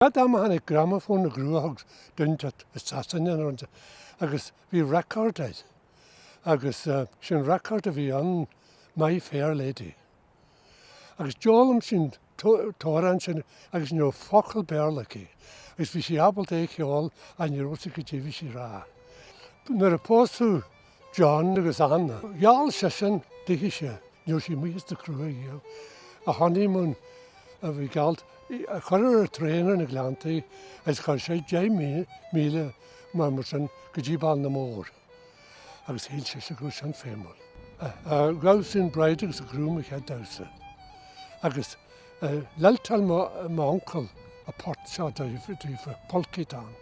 Am hanna gramophone na grúthach duinte is sasanna agus bhí recordid agus sin record a bhí an My Fair Lady. Agus deolam sin tóran sin agus nó focail bearlaí agus bhí sé abal é cheol a nírósa go dtí bhí sé rá. Nuair a póstú John agus Anna, gheall sé sin dtí sé, níor sé míos de crua ío. A honeymoon a bhí galt a chuir a trénar na Gleanntaí agus chuir sé 10 míle mar sin go dtí ball na mór. Agus híl sé sa grú sin fémol. Rá sin breid agus a grúm a chead dTaisce. Agus leiltal má uncle a port seo dtí polcitán.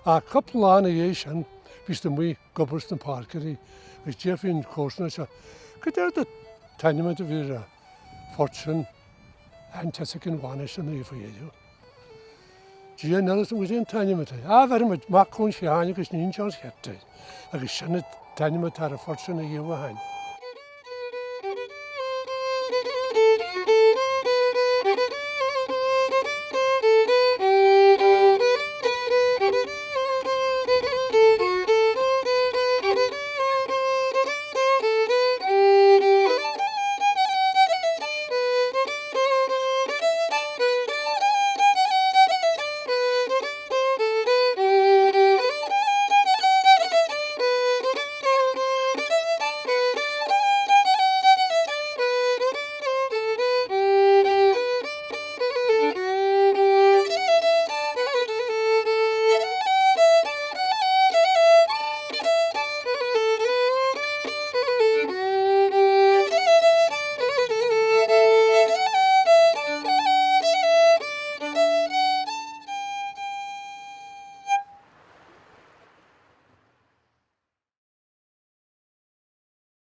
A couple ána dhé sin bhís do mí gobars na parcarí agus défhín cósna se go déir de tainimid a bhí a fortune dTaisce cin bhaine sin í faoiú. Dí nelas an bhíon tainimid. Bhar mit macún seáine agus níon seán chettaid agus sinna tainimid tar a fortune a dhéomh hain.